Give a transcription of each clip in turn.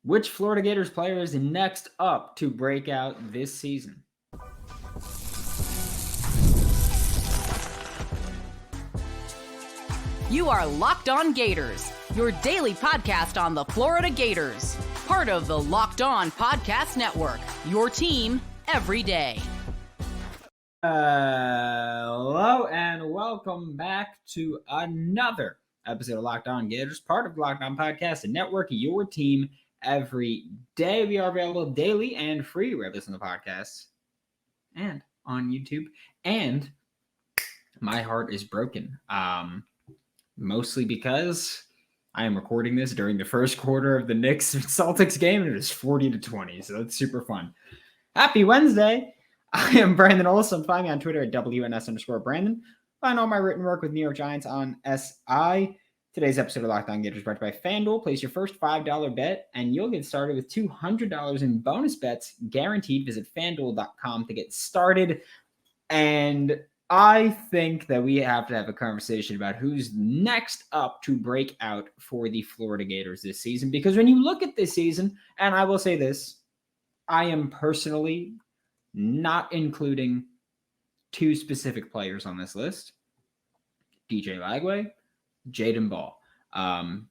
Which Florida Gators player is next up to break out this season? You are Locked On Gators, your daily podcast on the Florida Gators. Part of the Locked On Podcast Network, your team every day. Hello and welcome back to another episode of Locked On Gators, part of the Locked On Podcast Network, your team every day. We are available daily and free wherever you listen to podcasts and on YouTube. And my heart is broken. Mostly because I am recording this during the first quarter of the Knicks-Celtics game, and it is 40-20, so that's super fun. Happy Wednesday! I am Brandon Olsen. Find me on Twitter at WNS_Brandon. Find all my written work with New York Giants on SI. Today's episode of Locked On Gators brought to you by FanDuel. Place your first $5 bet, and you'll get started with $200 in bonus bets guaranteed. Visit FanDuel.com to get started. And I think that we have to have a conversation about who's next up to break out for the Florida Gators this season. Because when you look at this season, and I will say this, I am personally not including two specific players on this list, DJ Lagway, Jaden Ball.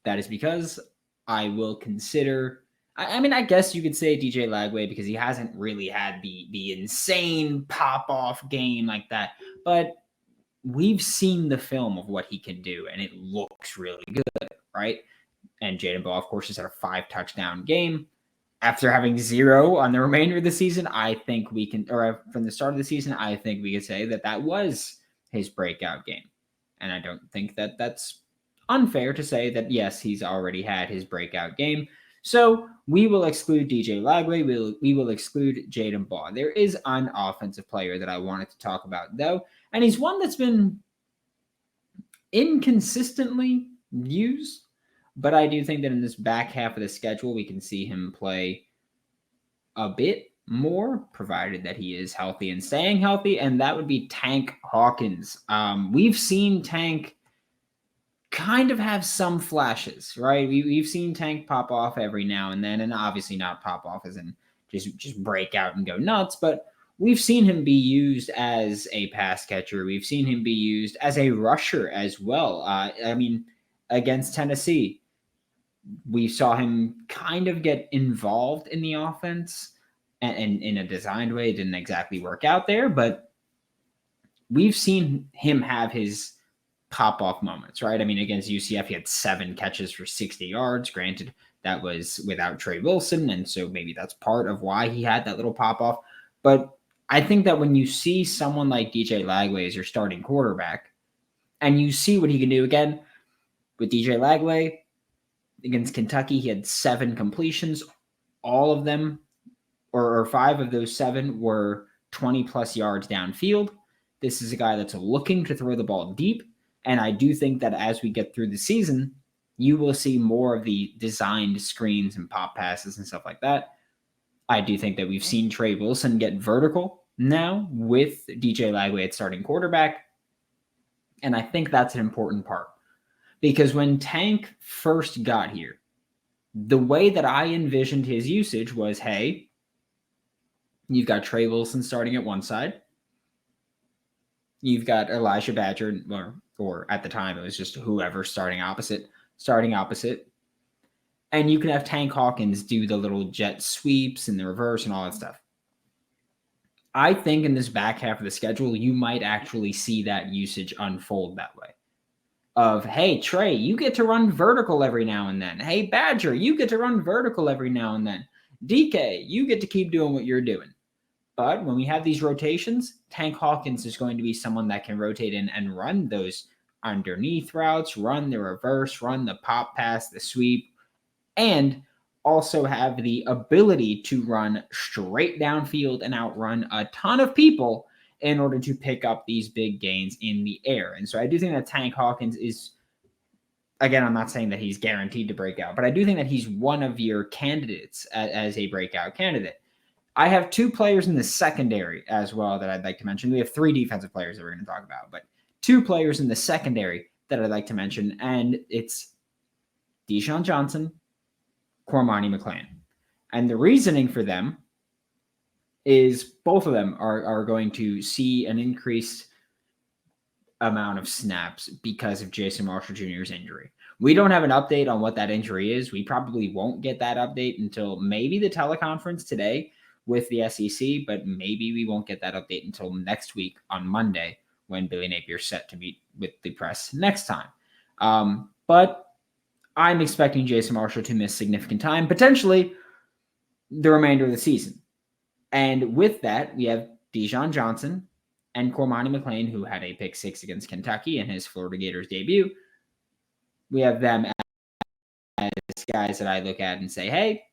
That is because I will consider, I guess you could say DJ Lagway because he hasn't really had the insane pop-off game like that. But we've seen the film of what he can do, and it looks really good, right? And Jaden Ball, of course, has had a 5-touchdown game. After having 0 on the remainder of the season, I think we can, or from the start of the season, I think we could say that was his breakout game. And I don't think that that's unfair to say that, yes, he's already had his breakout game. So we will exclude DJ Lagway. We will exclude Jaden Ball. There is an offensive player that I wanted to talk about, though, and he's one that's been inconsistently used. But I do think that in this back half of the schedule, we can see him play a bit more, provided that he is healthy and staying healthy, and that would be Tank Hawkins. We've seen Tank kind of have some flashes, right? We've seen Tank pop off every now and then, and obviously not pop off as in just break out and go nuts, but we've seen him be used as a pass catcher. We've seen him be used as a rusher as well. Against Tennessee, we saw him kind of get involved in the offense and in a designed way. It didn't exactly work out there, but we've seen him have his pop-off moments, right? I mean, against UCF, he had 7 catches for 60 yards. Granted, that was without Trey Wilson, and so maybe that's part of why he had that little pop-off. But I think that when you see someone like DJ Lagway as your starting quarterback, and you see what he can do again with DJ Lagway, against Kentucky, he had 7 completions. All of them, or 5 of those 7, were 20-plus yards downfield. This is a guy that's looking to throw the ball deep, and I do think that as we get through the season, you will see more of the designed screens and pop passes and stuff like that. I do think that we've seen Trey Wilson get vertical now with DJ Lagway at starting quarterback, and I think that's an important part. Because when Tank first got here, the way that I envisioned his usage was, hey, you've got Trey Wilson starting at one side. You've got Elijah Badger, or at the time, it was just whoever starting opposite. And you can have Tank Hawkins do the little jet sweeps and the reverse and all that stuff. I think in this back half of the schedule, you might actually see that usage unfold that way. Of, hey, Trey, you get to run vertical every now and then. Hey, Badger, you get to run vertical every now and then. DK, you get to keep doing what you're doing. But when we have these rotations, Tank Hawkins is going to be someone that can rotate in and run those underneath routes, run the reverse, run the pop pass, the sweep, and also have the ability to run straight downfield and outrun a ton of people in order to pick up these big gains in the air. And so I do think that Tank Hawkins is, again, I'm not saying that he's guaranteed to break out, but I do think that he's one of your candidates as a breakout candidate. I have 2 players in the secondary as well that I'd like to mention. We have 3 defensive players that we're going to talk about, but 2 players in the secondary that I'd like to mention, and it's Dijon Johnson, Cormani McClain. And the reasoning for them is both of them are going to see an increased amount of snaps because of Jason Marshall Jr.'s injury. We don't have an update on what that injury is. We probably won't get that update until maybe the teleconference today with the SEC, but maybe we won't get that update until next week on Monday when Billy Napier's set to meet with the press next time. But I'm expecting Jason Marshall to miss significant time, potentially the remainder of the season. And with that, we have Dijon Johnson and Cormani McClain, who had a pick 6 against Kentucky in his Florida Gators debut. We have them as guys that I look at and say, hey,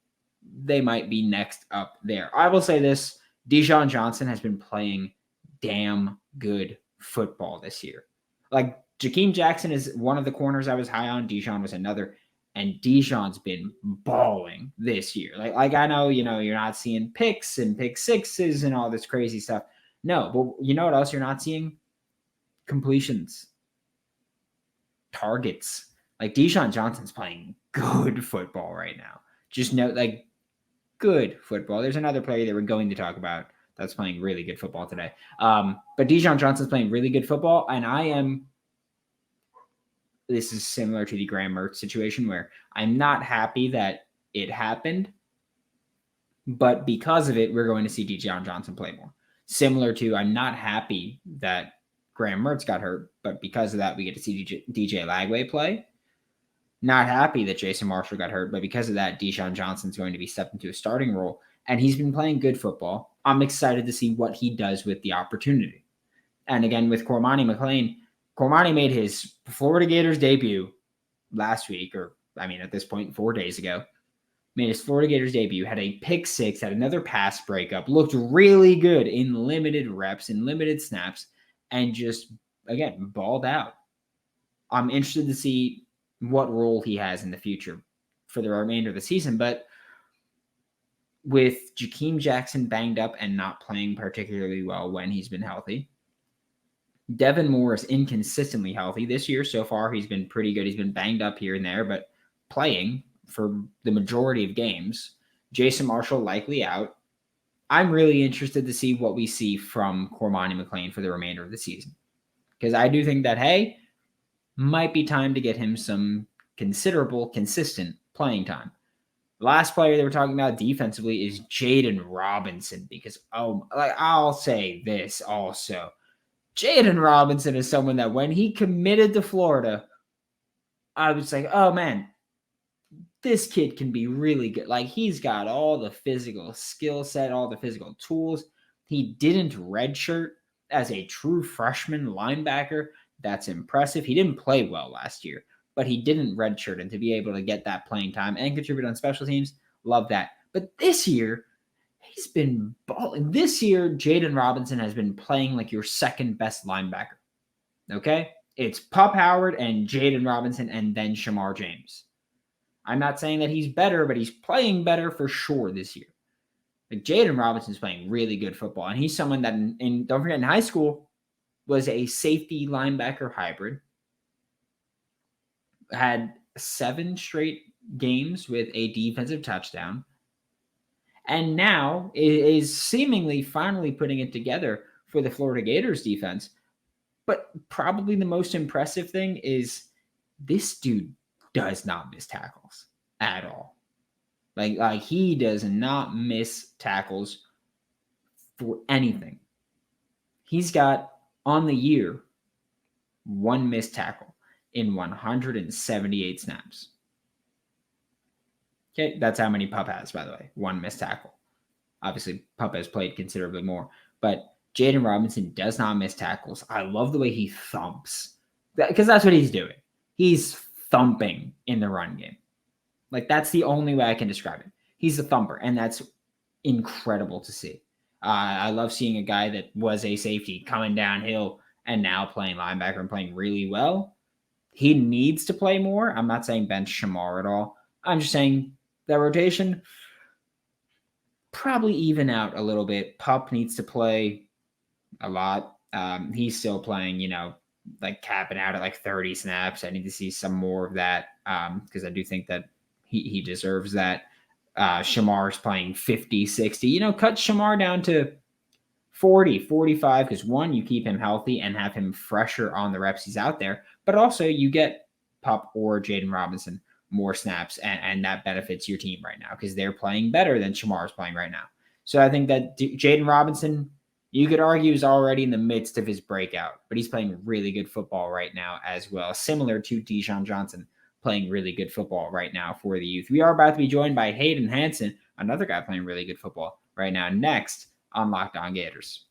they might be next up there. I will say this, Dijon Johnson has been playing damn good football this year. Like, Jakeem Jackson is one of the corners I was high on. Dijon was another. And Dijon's been balling this year. Like I know, you're not seeing picks and pick sixes and all this crazy stuff. No, but you know what else you're not seeing? Completions. Targets. Like, Dijon Johnson's playing good football right now. Just good football. There's another player that we're going to talk about that's playing really good football today. But Dijon Johnson's playing really good football, and this is similar to the Graham Mertz situation where I'm not happy that it happened, but because of it, we're going to see Dijon Johnson play more. Similar to, I'm not happy that Graham Mertz got hurt, but because of that, we get to see DJ Lagway play. Not happy that Jason Marshall got hurt, but because of that, Dijon Johnson's going to be stepped into a starting role, and he's been playing good football. I'm excited to see what he does with the opportunity. And again, with Cormani McClain, Cormani made his Florida Gators debut last week, at this point, 4 days ago. Made his Florida Gators debut, had a pick 6, had another pass breakup, looked really good in limited reps, in limited snaps, and just, again, balled out. I'm interested to see what role he has in the future for the remainder of the season, but with Jakeem Jackson banged up and not playing particularly well when he's been healthy, Devin Moore is inconsistently healthy. This year so far, he's been pretty good. He's been banged up here and there, but playing for the majority of games. Jason Marshall likely out. I'm really interested to see what we see from Cormani McClain for the remainder of the season. Because I do think that, hey, might be time to get him some considerable, consistent playing time. The last player that we're talking about defensively is Jaden Robinson. Because, I'll say this also. Jaden Robinson is someone that when he committed to Florida, I was like, oh man, this kid can be really good. Like, he's got all the physical skill set, all the physical tools. He didn't redshirt as a true freshman linebacker. That's impressive. He didn't play well last year, but he didn't redshirt, and to be able to get that playing time and contribute on special teams, love that. But this year, he's been balling. This year, Jaden Robinson has been playing like your second best linebacker. Okay? It's Pup Howard and Jaden Robinson and then Shamar James. I'm not saying that he's better, but he's playing better for sure this year. Like, Jaden Robinson's playing really good football, and he's someone that, don't forget, in high school, was a safety linebacker hybrid. Had 7 straight games with a defensive touchdown. And now is seemingly finally putting it together for the Florida Gators defense. But probably the most impressive thing is this dude does not miss tackles at all. Like he does not miss tackles for anything. He's got, on the year, 1 missed tackle in 178 snaps. Okay, that's how many Pup has, by the way. 1 missed tackle. Obviously, Pup has played considerably more. But Jaden Robinson does not miss tackles. I love the way he thumps. Because that's what he's doing. He's thumping in the run game. Like, that's the only way I can describe it. He's a thumper, and that's incredible to see. I love seeing a guy that was a safety coming downhill and now playing linebacker and playing really well. He needs to play more. I'm not saying bench Shamar at all. I'm just saying that rotation probably even out a little bit. Pup needs to play a lot. He's still playing, like capping out at like 30 snaps. I need to see some more of that because I do think that he deserves that. Shamar's playing 50, 60. Cut Shamar down to 40, 45, because one, you keep him healthy and have him fresher on the reps he's out there, but also you get Pup or Jaden Robinson more snaps, and that benefits your team right now because they're playing better than Shamar's playing right now. So I think that Jaden Robinson, you could argue, is already in the midst of his breakout, but he's playing really good football right now as well, similar to Dijon Johnson playing really good football right now for the youth. We are about to be joined by Hayden Hansen, another guy playing really good football right now, next on Locked On Gators.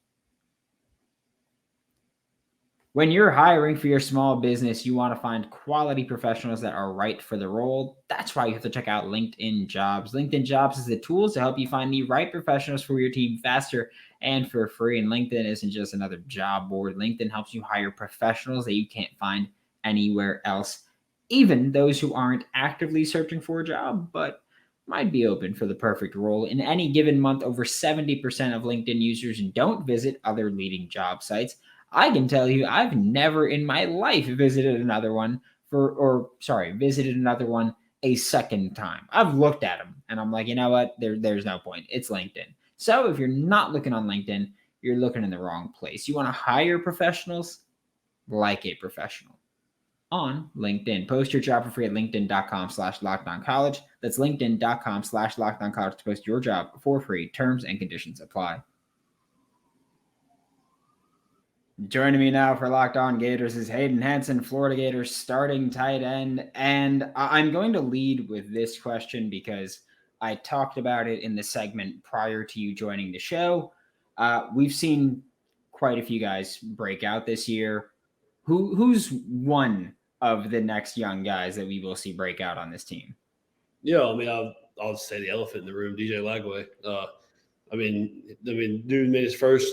When you're hiring for your small business, you want to find quality professionals that are right for the role. That's why you have to check out LinkedIn Jobs. LinkedIn Jobs is the tools to help you find the right professionals for your team faster and for free. And LinkedIn isn't just another job board. LinkedIn helps you hire professionals that you can't find anywhere else, even those who aren't actively searching for a job, but might be open for the perfect role. In any given month, over 70% of LinkedIn users don't visit other leading job sites. I can tell you, I've never in my life visited another one a second time. I've looked at them and I'm like, you know what? There's no point. It's LinkedIn. So if you're not looking on LinkedIn, you're looking in the wrong place. You want to hire professionals like a professional on LinkedIn. Post your job for free at linkedin.com/lockedoncollege. That's linkedin.com/lockedoncollege to post your job for free. Terms and conditions apply. Joining me now for Locked On Gators is Hayden Hansen, Florida Gators starting tight end. And I'm going to lead with this question because I talked about it in the segment prior to you joining the show. We've seen quite a few guys break out this year. Who's one of the next young guys that we will see break out on this team? Yeah, I mean, I'll say the elephant in the room, DJ Lagway. Dude made his first.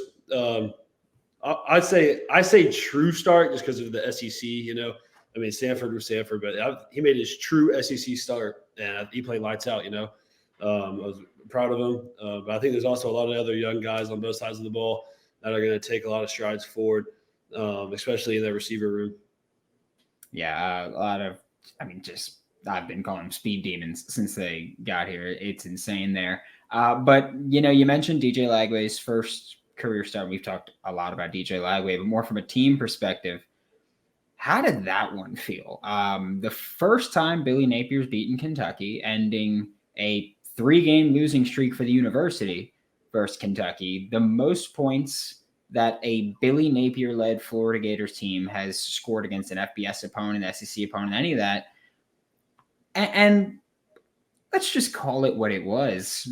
I say true start just because of the SEC. Sanford was Sanford, but he made his true SEC start, and he played lights out. I was proud of him. But I think there's also a lot of other young guys on both sides of the ball that are going to take a lot of strides forward, especially in the receiver room. Yeah, a lot of. I've been calling them speed demons since they got here. It's insane there. But you mentioned DJ Lagway's first career start. We've talked a lot about DJ Lagway, but more from a team perspective. How did that one feel? The first time Billy Napier's beaten Kentucky, ending a 3-game losing streak for the university versus Kentucky, the most points that a Billy Napier-led Florida Gators team has scored against an FBS opponent, SEC opponent, any of that. And let's just call it what it was,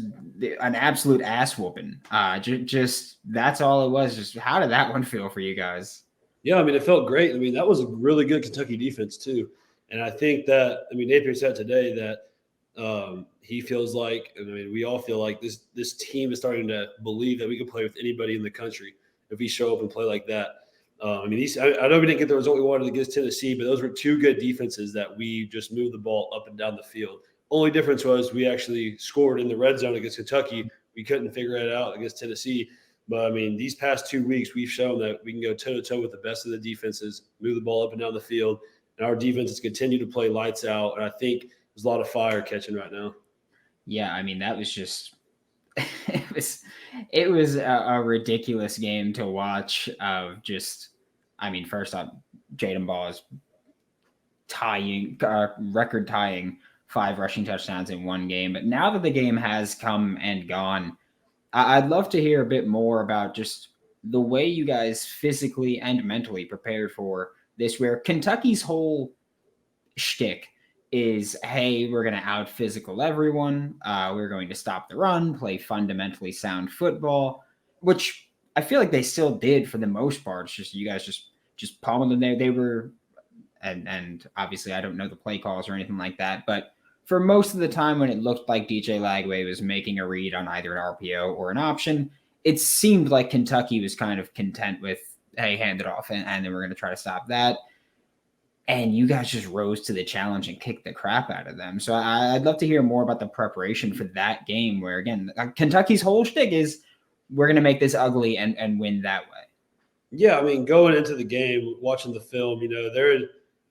an absolute ass whooping. Just that's all it was. Just how did that one feel for you guys? Yeah, it felt great. That was a really good Kentucky defense too. And I think that, Napier said today that he feels like, we all feel like this team is starting to believe that we can play with anybody in the country if we show up and play like that. I know we didn't get the result we wanted against Tennessee, but those were two good defenses that we just moved the ball up and down the field. Only difference was we actually scored in the red zone against Kentucky. We couldn't figure it out against Tennessee. But, these past 2 weeks, we've shown that we can go toe-to-toe with the best of the defenses, move the ball up and down the field, and our defenses continue to play lights out. And I think there's a lot of fire catching right now. Yeah, that was just it was a ridiculous game to watch of just, first off, Jaden Ball is record tying 5 rushing touchdowns in one game. But now that the game has come and gone, I'd love to hear a bit more about just the way you guys physically and mentally prepared for this, where Kentucky's whole shtick is, hey, we're going to out-physical everyone. We're going to stop the run, play fundamentally sound football, which I feel like they still did for the most part. It's just you guys just pummeled them there. They were, and obviously I don't know the play calls or anything like that, but for most of the time when it looked like DJ Lagway was making a read on either an RPO or an option, it seemed like Kentucky was kind of content with, hey, hand it off, and then we're going to try to stop that. And you guys just rose to the challenge and kicked the crap out of them. So I'd love to hear more about the preparation for that game where, again, Kentucky's whole shtick is we're going to make this ugly and win that way. Yeah, going into the game, watching the film,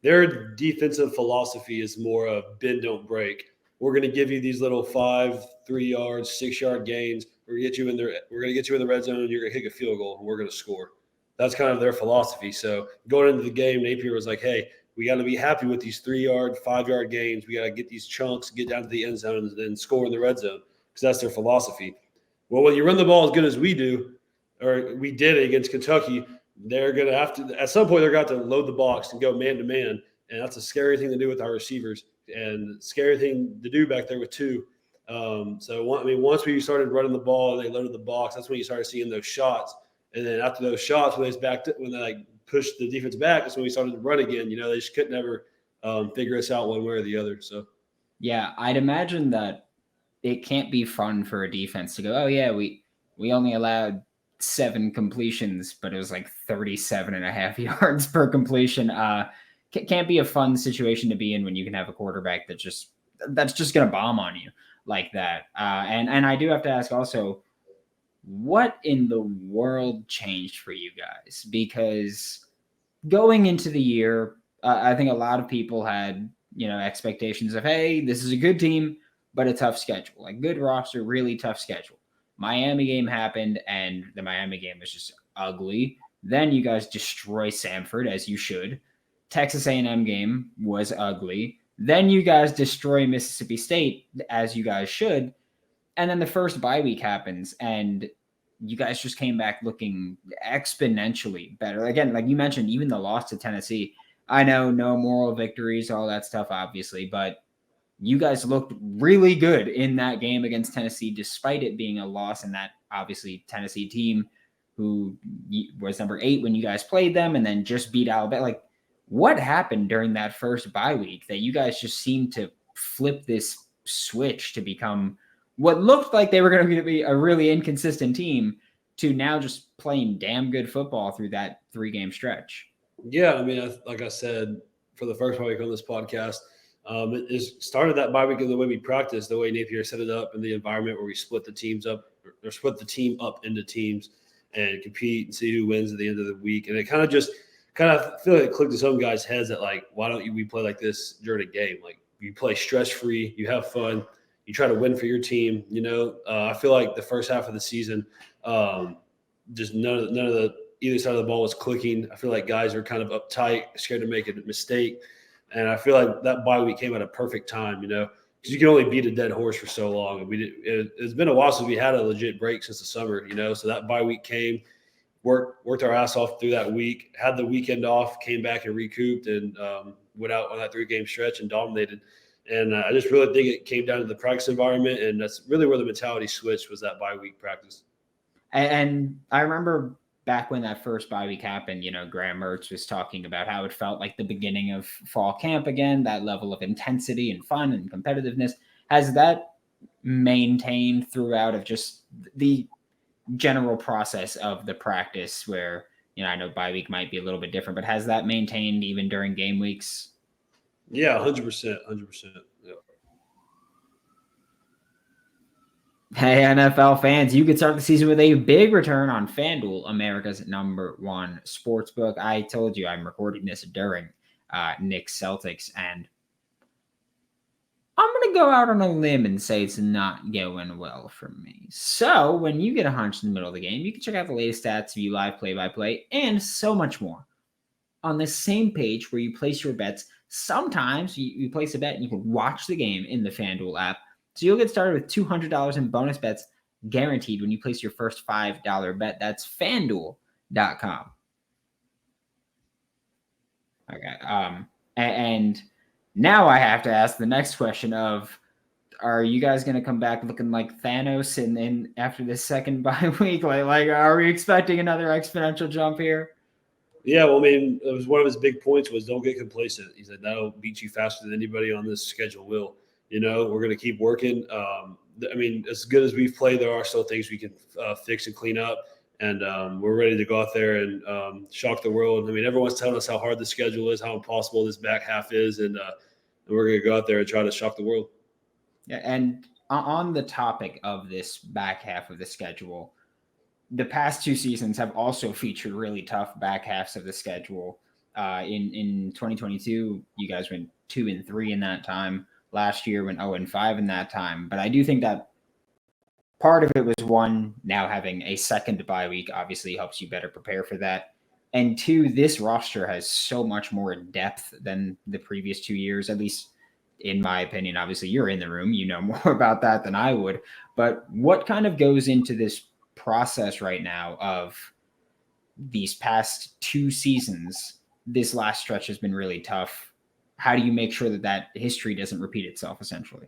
their defensive philosophy is more of bend, don't break, we're going to give you these little 5, 3-yard, 6-yard gains. We're going to get you in there. We're going to get you in the red zone, and you're going to kick a field goal, and we're going to score. That's kind of their philosophy. So going into the game, Napier was like, hey, we got to be happy with these 3-yard, 5-yard gains. We got to get these chunks, get down to the end zone, and then score in the red zone, because that's their philosophy. Well, when you run the ball as good as we do, or we did it against Kentucky, they're going to have to – at some point they're going to have to load the box and go man-to-man, and that's a scary thing to do with our receivers and scary thing to do back there with two. Once we started running the ball and they loaded the box, that's when you started seeing those shots. And then after those shots, when they pushed the defense back, that's when we started to run again. They just couldn't ever figure us out one way or the other. So, yeah, I'd imagine that it can't be fun for a defense to go, oh yeah, we only allowed 7 completions, but it was like 37.5 yards per completion. Can't be a fun situation to be in when you can have a quarterback that's just going to bomb on you like that. And I do have to ask also, what in the world changed for you guys? Because going into the year, I think a lot of people had, expectations of, hey, this is a good team, but a tough schedule, like good roster, really tough schedule. Miami game happened, and the Miami game was just ugly. Then you guys destroy Samford, as you should. Texas A&M game was ugly. Then you guys destroy Mississippi State, as you guys should. And then the first bye week happens, and you guys just came back looking exponentially better. Again, like you mentioned, even the loss to Tennessee. I know no moral victories, all that stuff, obviously, but you guys looked really good in that game against Tennessee, despite it being a loss, and that obviously Tennessee team who was number 8 when you guys played them and then just beat Alabama. Like, what happened during that first bye week that you guys just seemed to flip this switch to become what looked like they were going to be a really inconsistent team to now just playing damn good football through that 3-game stretch? Yeah, like I said, for the first bye week on this podcast, it started that bye week in the way we practiced, the way Napier set it up, in the environment where we split the team up into teams and compete and see who wins at the end of the week. And it kind of feel like it clicked to some guys' heads that, like, why don't we play like this during a game? Like, you play stress-free, you have fun, you try to win for your team. I feel like the first half of the season, just none of the either side of the ball was clicking. I feel like guys are kind of uptight, scared to make a mistake. And I feel like that bye week came at a perfect time, because you can only beat a dead horse for so long. And it's been a while since we had a legit break since the summer, so that bye week came, worked our ass off through that week, had the weekend off, came back and recouped, and went out on that 3-game stretch and dominated. And I just really think it came down to the practice environment, and that's really where the mentality switched, was that bye week practice. And I remember back when that first bye week happened, Graham Mertz was talking about how it felt like the beginning of fall camp again, that level of intensity and fun and competitiveness. Has that maintained throughout of just the general process of the practice where, I know bye week might be a little bit different, but has that maintained even during game weeks? Yeah, 100%. Yeah. Hey, NFL fans, you could start the season with a big return on FanDuel, America's #1 sportsbook. I told you I'm recording this during Knicks Celtics, and I'm going to go out on a limb and say it's not going well for me. So when you get a hunch in the middle of the game, you can check out the latest stats, view live play-by-play, and so much more on the same page where you place your bets. Sometimes you place a bet and you can watch the game in the FanDuel app. So you'll get started with $200 in bonus bets guaranteed when you place your first $5 bet. That's FanDuel.com. Okay. And now I have to ask the next question of, are you guys going to come back looking like Thanos and after the second bye week? Like, are we expecting another exponential jump here? Yeah, well, it was one of his big points was don't get complacent. He said that'll beat you faster than anybody on this schedule will. We're going to keep working. As good as we've played, there are still things we can fix and clean up. And we're ready to go out there and shock the world. Everyone's telling us how hard the schedule is, how impossible this back half is. And we're going to go out there and try to shock the world. Yeah, and on the topic of this back half of the schedule, the past 2 seasons have also featured really tough back halves of the schedule. In 2022, you guys went 2-3 in that time. last year, went 0-5 in that time. But I do think that part of it was, one, now having a second bye week obviously helps you better prepare for that. And two, this roster has so much more depth than the previous 2 years, at least in my opinion. Obviously, you're in the room, you know more about that than I would. But what kind of goes into this process right now of these past 2 seasons? This last stretch has been really tough. How do you make sure that that history doesn't repeat itself, essentially?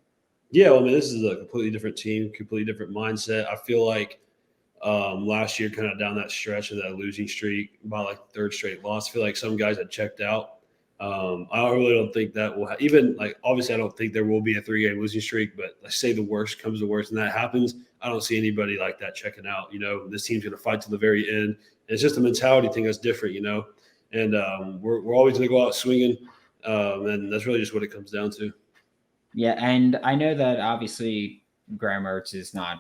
Yeah, well, I mean, this is a completely different team, completely different mindset. I feel like last year, kind of down that stretch of that losing streak, by like third straight loss, I feel like some guys had checked out. I really don't think that will even like, obviously I don't think there will be a 3-game losing streak, but let's say the worst comes to worst and that happens. I don't see anybody like that checking out. This team's going to fight to the very end. And it's just a mentality thing that's different, and we're always going to go out swinging. And that's really just what it comes down to. Yeah. And I know that obviously Graham Mertz is not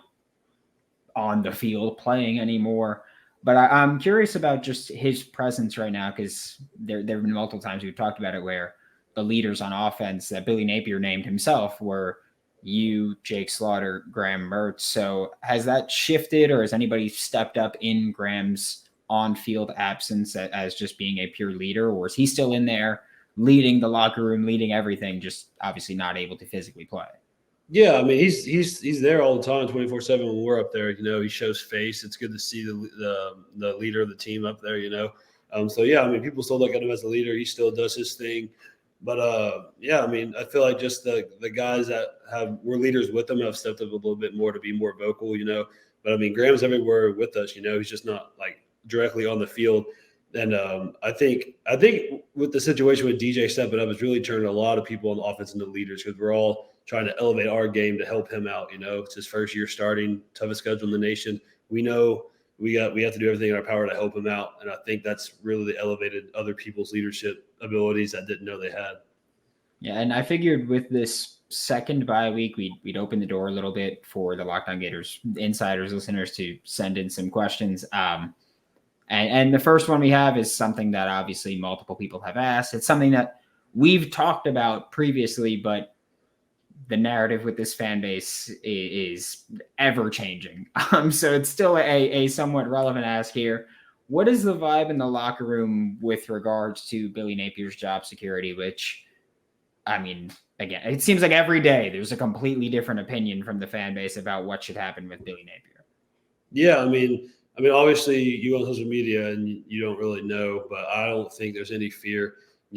on the field playing anymore. But I'm curious about just his presence right now, because there have been multiple times we've talked about it where the leaders on offense that Billy Napier named himself were you, Jake Slaughter, Graham Mertz. So has that shifted, or has anybody stepped up in Graham's on-field absence as just being a pure leader, or is he still in there leading the locker room, leading everything, just obviously not able to physically play? Yeah, I mean, he's there all the time, 24/7 when we're up there. He shows face. It's good to see the leader of the team up there. So yeah, I mean, people still look at him as a leader. He still does his thing. But yeah, I mean, I feel like just the guys that were leaders with him have stepped up a little bit more to be more vocal. But I mean, Graham's everywhere with us. He's just not like directly on the field. And I think with the situation with DJ stepping up, it's really turned a lot of people on the offense into leaders, because we're all trying to elevate our game to help him out. It's his first year starting, toughest schedule in the nation. We know we have to do everything in our power to help him out. And I think that's really elevated other people's leadership abilities that didn't know they had. Yeah. And I figured with this second bye week, we'd open the door a little bit for the Locked On Gators insiders, listeners to send in some questions. And the first one we have is something that obviously multiple people have asked. It's something that we've talked about previously, but the narrative with this fan base is ever changing. So it's still a somewhat relevant ask here. What is the vibe in the locker room with regards to Billy Napier's job security, which, I mean, again, it seems like every day there's a completely different opinion from the fan base about what should happen with Billy Napier. Yeah, I mean, obviously you on social media and you don't really know, but I don't think there's any fear.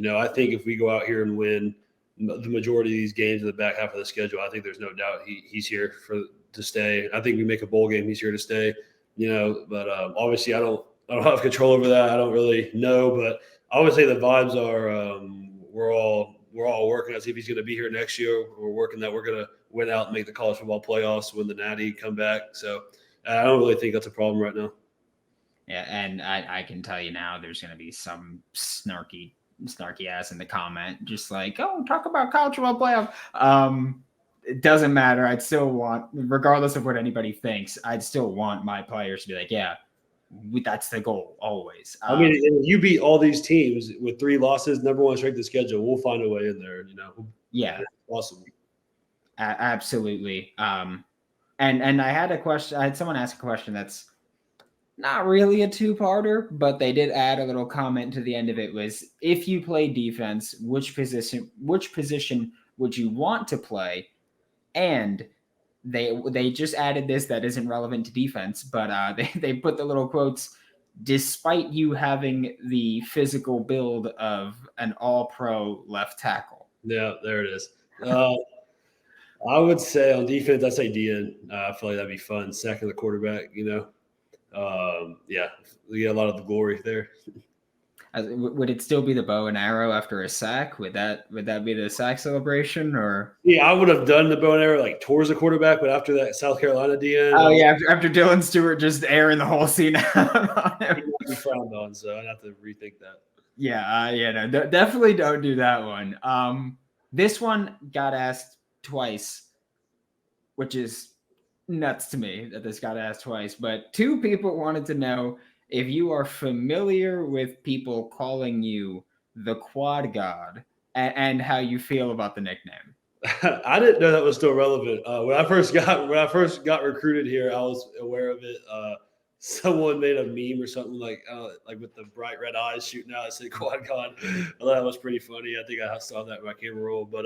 I think if we go out here and win the majority of these games in the back half of the schedule, I think there's no doubt he's here to stay. I think we make a bowl game, he's here to stay. But obviously I don't have control over that. I don't really know, but I would say the vibes are we're all working as if he's going to be here next year. We're working that we're going to win out and make the college football playoffs, win the Natty, come back. So I don't really think that's a problem right now. Yeah, and I can tell you now, there's going to be some snarky ass in the comment, just like, oh, talk about college football playoff. It doesn't matter. I'd still want, regardless of what anybody thinks, I'd still want my players to be like, yeah, that's the goal always. I mean, if you beat all these teams with 3 losses, number 1 strength of schedule, we'll find a way in there. Yeah, awesome. Absolutely. And I had a question. I had someone ask a question that's not really a 2-parter, but they did add a little comment to the end of it. Was, if you play defense, which position would you want to play? And they just added this that isn't relevant to defense, but they put the little quotes, despite you having the physical build of an all-pro left tackle. Yeah, there it is. I would say on defense, I'd say DN. I feel like that'd be fun. Sacking the quarterback, yeah, we get a lot of the glory there. Would it still be the bow and arrow after a sack? Would that be the sack celebration, or? Yeah, I would have done the bow and arrow like towards the quarterback, but after that South Carolina DN. Oh yeah, after Dylan Stewart just airing the whole scene out on him. He might be frowned on, so I'd have to rethink that. Yeah, no, definitely don't do that one. This one got asked twice, which is nuts to me that this got asked twice. But 2 people wanted to know if you are familiar with people calling you the Quad God and how you feel about the nickname. I didn't know that was still relevant. When I first got recruited here, I was aware of it. Someone made a meme or something like with the bright red eyes shooting out. It said Quad God. I thought that was pretty funny. I think I saw that in my camera roll, but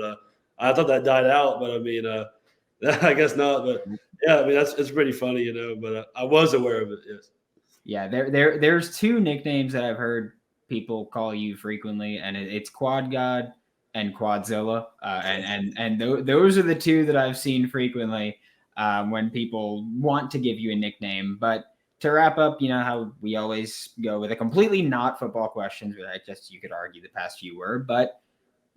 I thought that died out. But I mean, I guess not. But yeah, I mean it's pretty funny, But I was aware of it. Yes. Yeah, there's two nicknames that I've heard people call you frequently, and it's Quad God and Quadzilla, and those are the two that I've seen frequently when people want to give you a nickname. But to wrap up, you know how we always go with a completely not football questions, but I guess you could argue the past few were, but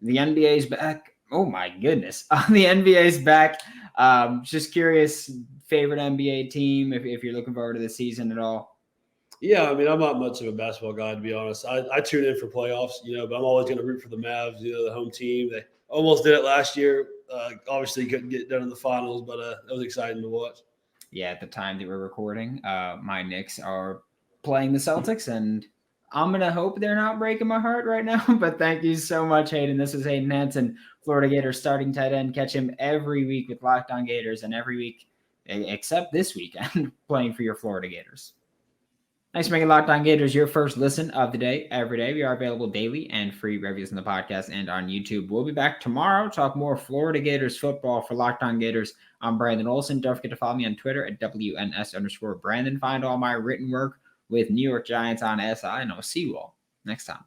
the NBA's back. Oh my goodness, the NBA's back. Just curious, favorite NBA team if you're looking forward to the season at all. Yeah, I mean, I'm not much of a basketball guy, to be honest. I tune in for playoffs, but I'm always going to root for the Mavs, the home team. They almost did it last year. Obviously, couldn't get done in the finals, but it was exciting to watch. Yeah, at the time that we're recording, my Knicks are playing the Celtics, and I'm going to hope they're not breaking my heart right now. But thank you so much, Hayden. This is Hayden Hansen, Florida Gators starting tight end. Catch him every week with Locked On Gators, and every week, except this weekend, playing for your Florida Gators. Thanks for making Locked On Gators your first listen of the day every day. We are available daily and free reviews in the podcast and on YouTube. We'll be back tomorrow to talk more Florida Gators football for Locked On Gators. I'm Brandon Olsen. Don't forget to follow me on Twitter at WNS_Brandon. Find all my written work with New York Giants on SI, and I'll see you all next time.